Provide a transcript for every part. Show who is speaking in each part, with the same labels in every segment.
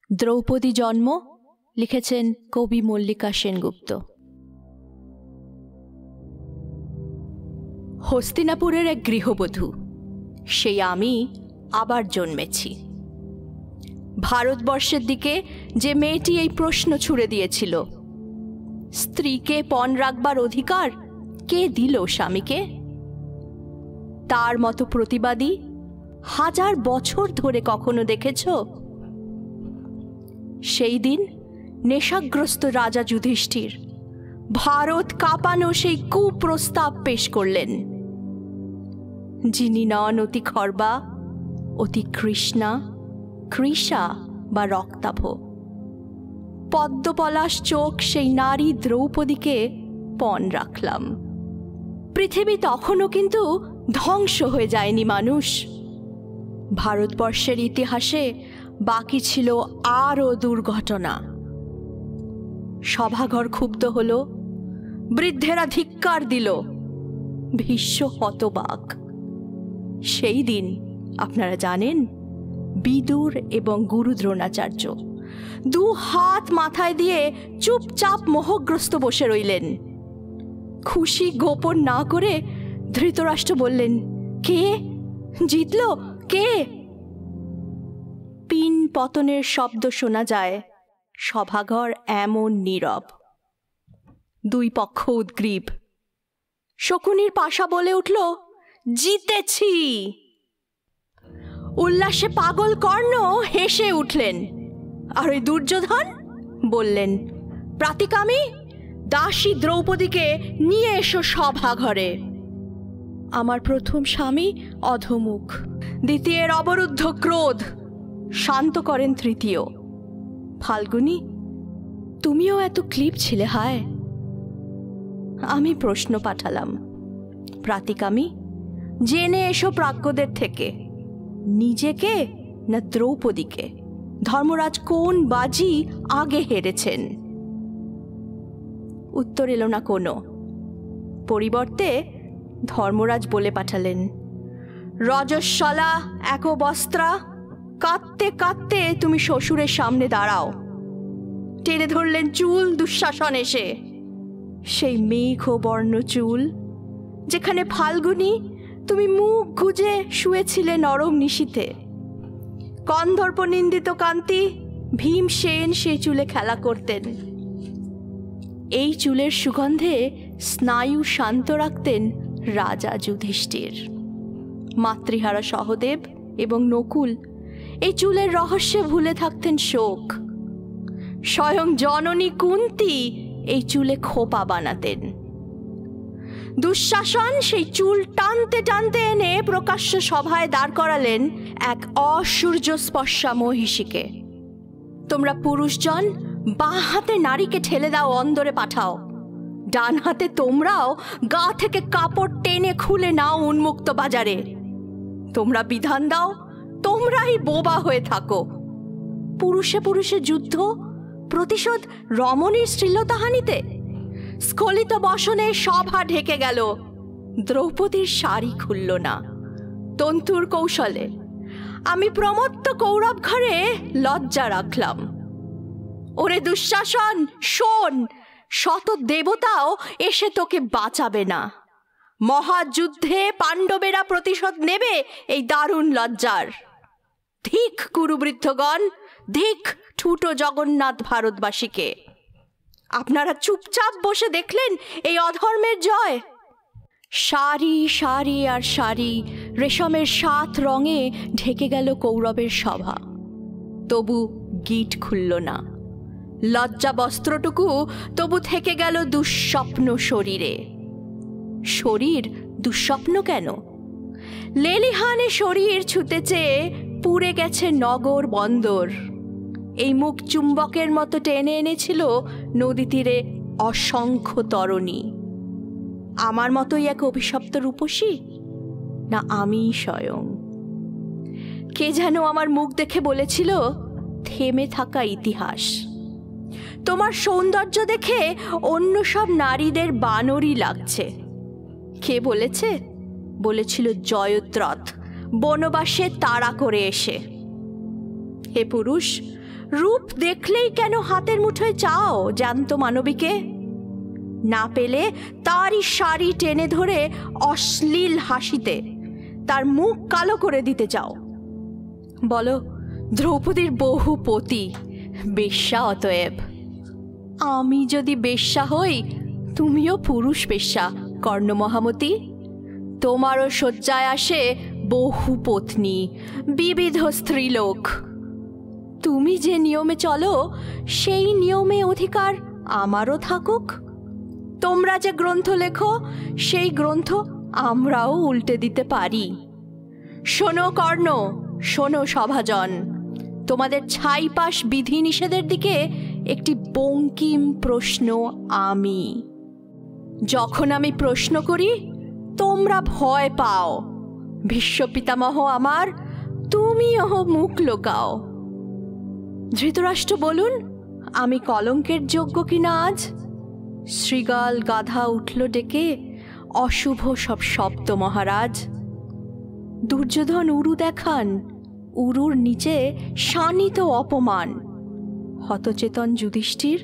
Speaker 1: দ্রৌপদী জন্ম লিখেছেন কবি মল্লিকা সেনগুপ্ত। হস্তিনাপুরের এক গৃহবধূ, সেই আমি আবার জন্মেছি। ভারতবর্ষের দিকে যে মেয়েটি এই প্রশ্ন ছুড়ে দিয়েছিল, স্ত্রীকে পণ রাখবার অধিকার কে দিল স্বামীকে, তার মতো প্রতিবাদী 1000 বছর ধরে কখনো দেখেছ? সেই দিন নেশাগ্রস্ত রাজা যুধিষ্ঠির ভারত কাঁপানো সেই কুপ্রস্তাব পেশ করলেন, যিনি নন অতি খর্বা, অতি কৃষ্ণা, কৃষা বা রক্তাভ। পদ্মপলাশ চোখ সেই নারী দ্রৌপদীকে পণ রাখলাম। পৃথিবী তখনও কিন্তু ধ্বংস হয়ে যায়নি মানুষ। ভারতবর্ষের ইতিহাসে বাকি ছিল আরও দুর্ঘটনা। সভাঘর ক্ষুব্ধ হল, বৃদ্ধেরা ধিক্কার দিল, ভীষ্ম হতবাক। সেই দিন আপনারা জানেন, বিদুর এবং গুরু দ্রোণাচার্য 2 হাত মাথায় দিয়ে চুপচাপ মোহগ্রস্ত বসে রইলেন। খুশি গোপন না করে ধৃতরাষ্ট্র বললেন, কে জিতল, কে? পিন পতনের শব্দ শোনা যায়, সভাঘর এমন নীরব। 2 পক্ষ উদ্গ্রীব। শকুনির পাশা বলে উঠল, জিতেছি। উল্লাসে পাগল কর্ণ হেসে উঠলেন, আর ওই দুর্যোধন বললেন, প্রাতিকামী, দাসী দ্রৌপদীকে নিয়ে এসো সভাঘরে। আমার প্রথম স্বামী অধমুখ, দ্বিতীয়ের অবরুদ্ধ ক্রোধ শান্ত করেন তৃতীয়। ফাল্গুনী, তুমিও এত ক্লিপ ছিলে হায়? আমি প্রশ্ন পাঠালাম, প্রাতিকামী, জেনে এসো প্রাজ্ঞদের থেকে, নিজেকে না দ্রৌপদীকে ধর্মরাজ কোন বাজি আগে হেরেছেন? উত্তর এলো না কোনো। পরিবর্তে ধর্মরাজ বলে পাঠালেন, রজস্বলা একবস্ত্রা, কাঁদতে কাঁদতে তুমি শ্বশুরের সামনে দাঁড়াও। টেনে ধরলেন চুল দুঃশাসন এসে, সেই মেঘ বর্ণ চুল, যেখানে ফাল্গুনী তুমি মুখ গুজে শুয়েছিলে নরম নিশীথে। কন্ধর্প নিন্দিত কান্তি ভীমসেন সেই চুলে খেলা করতেন। এই চুলের সুগন্ধে স্নায়ু শান্ত রাখতেন রাজা যুধিষ্ঠির। মাতৃহারা সহদেব এবং নকুল এই চুলের রহস্যে ভুলে থাকতেন শোক। স্বয়ং জননী কুন্তি এই চুলে খোপা বানাতেন। দুঃশাসন সেই চুল টানতে টানতে এনে প্রকাশ্য সভায় দাঁড় করালেন এক অসূর্যস্পর্শা মহিষীকে। তোমরা পুরুষজন বাঁ হাতে নারীকে ঠেলে দাও, অন্দরে পাঠাও। ডান হাতে তোমরাও গা থেকে কাপড় টেনে খুলে নাও উন্মুক্ত বাজারে। তোমরা বিধান দাও, তোমরাই বোবা হয়ে থাকো। পুরুষে পুরুষে যুদ্ধ, প্রতিশোধ রমণীর শ্লীলতাহানিতে। স্খলিত বসনে সভা ঢেকে গেল। দ্রৌপদীর শাড়ি খুলল না। তন্তুর কৌশলে আমি প্রমত্ত কৌরব ঘরে লজ্জা রাখলাম। ওরে দুঃশাসন, শোন, শত দেবতাও এসে তোকে বাঁচাবে না। মহাযুদ্ধে পাণ্ডবেরা প্রতিশোধ নেবে এই দারুণ লজ্জার। ধিক কুরুবৃদ্ধগণ, ধিক ঠুটো জগন্নাথ ভারতবাসীকে। আপনারা চুপচাপ বসে দেখলেন এই অধর্মের জয়। সারি সারি আর সারি রেশমের 7 রঙে ঢেকে গেল কৌরবের সভা। তবু গিট খুলল না। লজ্জা বস্ত্রটুকু তবু থেকে গেল দুঃস্বপ্ন শরীরে। শরীর দুঃস্বপ্ন কেন? লেলিহানে শরীর ছুতে চেয়ে পুড়ে গেছে নগর বন্দর। এই মুখ চুম্বকের মতো টেনে এনেছিল নদী তীরে অসংখ্য তরণী। আমার মতোই এক অভিশপ্ত রূপসী, না আমি স্বয়ং? কে যেন আমার মুখ দেখে বলেছিল, থেমে থাকা ইতিহাস। তোমার সৌন্দর্য দেখে অন্য সব নারীদের বানরই লাগছে। কে বলেছে? বলেছিল জয়দ্রথ বনবাসে তাড়া করে এসে। হে পুরুষ, রূপ দেখলেই কেন হাতের মুঠোয় চাও জ্যান্ত মানবীকে? না পেলে তারই শাড়ি টেনে ধরে অশ্লীল হাসিতে তার মুখ কালো করে দিতে চাও। বলো, দ্রৌপদীর বহু পতি, বেশ্যা অতএব। আমি যদি বেশ্যা হই, তুমিও পুরুষ বেশ্যা কর্ণ মহামতি। তোমারও শয্যায় আসে বহু পত্নী, বিবিধ স্ত্রীলোক। তুমি যে নিয়মে চলো, সেই নিয়মে অধিকার আমারও থাকুক। তোমরা যে গ্রন্থ লেখো, সেই গ্রন্থ আমরাও উল্টে দিতে পারি। শোনো কর্ণ, শোনো সভাজন, তোমাদের ছাইপাশ বিধিনিষেধের দিকে একটি বঙ্কিম প্রশ্ন আমি। যখন আমি প্রশ্ন করি, তোমরা ভয় পাও। ভীষ্ম পিতামহ আমার, তুমিও মুখ লোকাও। ধৃতরাষ্ট্র বলুন, আমি কলঙ্কের যোগ্য কিনা আজ? শৃগাল গাধা উঠল ডেকে, অশুভ সব শব্দ মহারাজ। দুর্যোধন উরু দেখান, উরুর নিচে শানিত অপমান। হতচেতন যুধিষ্ঠির,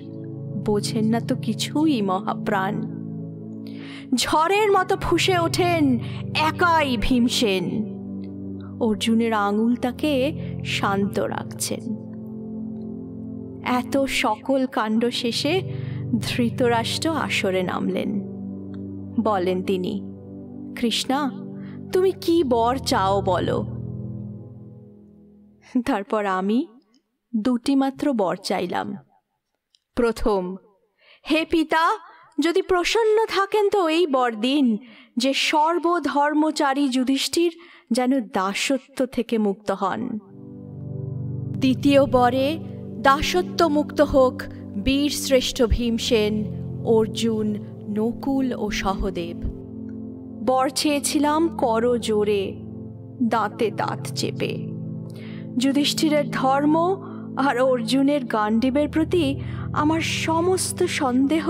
Speaker 1: বোঝেন না তো কিছুই মহাপ্রাণ। ঝড়ের মতো ফুঁসে ওঠেন একাই ভীমসেন। অর্জুনের আঙুল তাকে শান্ত রাখছেন। এত সকল কাণ্ড শেষে ধৃতরাষ্ট্র আসরে নামলেন। বলেন তিনি, কৃষ্ণা, তুমি কি বর চাও বলো। তারপর আমি দুটি মাত্র বর চাইলাম। প্রথম, হে পিতা, যদি প্রসন্ন থাকেন তো এই বর দিন যে সর্বধর্মচারী যুধিষ্ঠির যেন দাসত্ব থেকে মুক্ত হন। দ্বিতীয় বরে, দাসত্ব মুক্ত হোক বীর শ্রেষ্ঠ ভীমসেন, অর্জুন, নকুল ও সহদেব। বর চেয়েছিলাম কর জোরে, দাঁতে দাঁত চেপে। যুধিষ্ঠিরের ধর্ম আর অর্জুনের গান্ডীবের প্রতি আমার সমস্ত সন্দেহ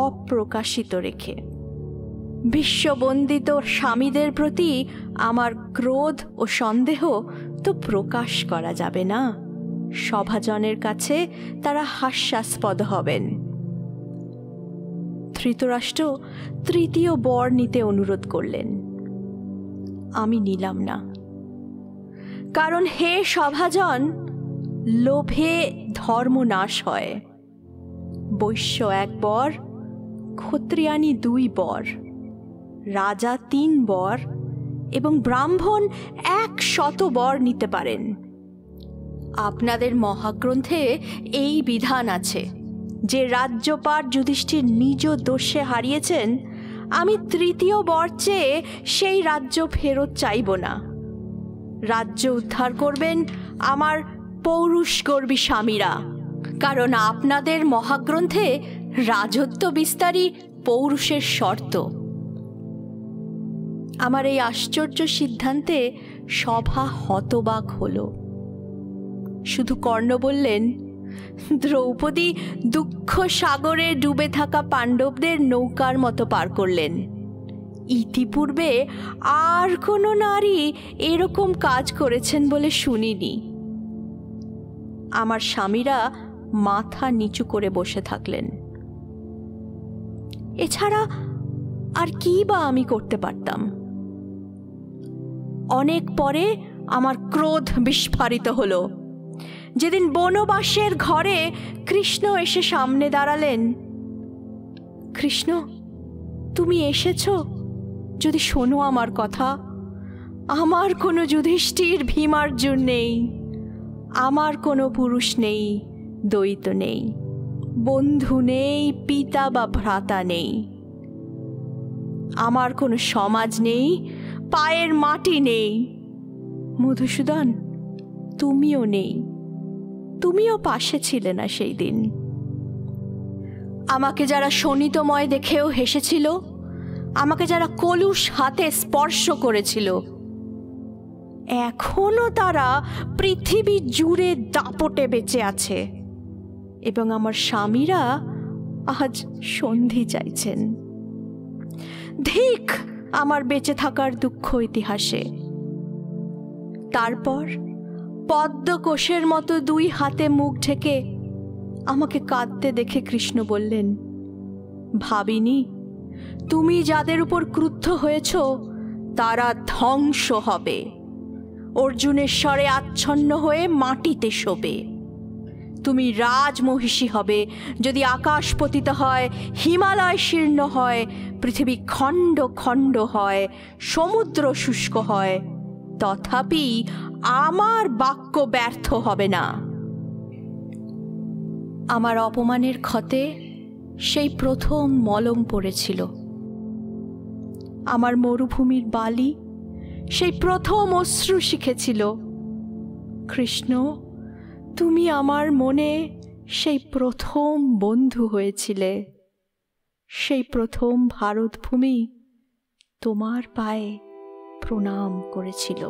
Speaker 1: অপ্রকাশিত রেখে। বিশ্ববন্দিত স্বামীদের প্রতি আমার ক্রোধ ও সন্দেহ তো প্রকাশ করা যাবে না। সভাজনের কাছে তারা হাস্যাস্পদ হবেন। ধৃতরাষ্ট্র তৃতীয় বর নিতে অনুরোধ করলেন। আমি নিলাম না, কারণ হে সভাজন, লোভে ধর্ম নাশ হয়। বৈশ্য 1 বর, ক্ষত্রিয়ানি 2 বর, রাজা 3 বর এবং ব্রাহ্মণ 100 বর নিতে পারেন। আপনাদের মহাগ্রন্থে এই বিধান আছে যে রাজ্যপাট যুধিষ্ঠির নিজ দোষে হারিয়েছেন, আমি তৃতীয় বর চেয়ে সেই রাজ্য ফেরত চাইব না। রাজ্য উদ্ধার করবেন আমার পৌরুষগর্বী স্বামীরা, কারণ আপনাদের মহাগ্রন্থে রাজত্ব বিস্তারই পৌরুষের শর্ত। আমার এই আশ্চর্য সিদ্ধান্তে সভা হতবাক হল। শুধু কর্ণ বললেন, দ্রৌপদী দুঃখ সাগরে ডুবে থাকা পাণ্ডবদের নৌকার মতো পার করলেন। ইতিপূর্বে আর কোনো নারী এরকম কাজ করেছেন বলে শুনিনি। আমার স্বামীরা মাথা নিচু করে বসে থাকলেন। এছাড়া আর কি বা আমি করতে পারতাম? অনেক পরে আমার ক্রোধ বিস্ফারিত হলো, যেদিন বনবাসের ঘরে কৃষ্ণ এসে সামনে দাঁড়ালেন। কৃষ্ণ, তুমি এসেছো? যদি শোনো আমার কথা, আমার কোনো যুধিষ্ঠির ভীমার্জুন নেই, আমার কোনো পুরুষ নেই, দ্বৈত নেই, বন্ধু নেই, পিতা বা ভ্রাতা নেই, আমার কোনো সমাজ নেই, পায়ের মাটি নেই। মধুসূদন, তুমিও নেই, তুমিও পাশে ছিলে না সেই দিন। আমাকে যারা শোণিতময় দেখেও হেসেছিল, আমাকে যারা কলুষ হাতে স্পর্শ করেছিল, এখনো তারা পৃথিবী জুড়ে দাপটে বেঁচে আছে এবং আমার স্বামীরা আজ সন্ধি চাইছেন। ধিক আমার বেঁচে থাকার দুঃখ ইতিহাসে। তারপর পদ্মকোষের মতো 2 হাতে মুখ ঢেকে আমাকে কাঁদতে দেখে কৃষ্ণ বললেন, ভাবিনি, তুমি যাদের উপর ক্রুদ্ধ হয়েছ তারা ধ্বংস হবে, অর্জুনের স্বরে আচ্ছন্ন হয়ে মাটিতে শোবে। তুমি রাজমহিষী হবে যদি আকাশ পতিত হয়, হিমালয় শীর্ণ হয়, পৃথিবী খণ্ড খণ্ড হয়, সমুদ্র শুষ্ক হয়, তথাপি আমার বাক্য ব্যর্থ হবে না। আমার অপমানের ক্ষতে সেই প্রথম মলম পড়েছিল। আমার মরুভূমির বালি সেই প্রথম অশ্রু শিখেছিল। কৃষ্ণ, তুমি আমার মনে সেই প্রথম বন্ধু হয়েছিলে। সেই প্রথম ভারতভূমি তোমার পায়ে প্রণাম করেছিল।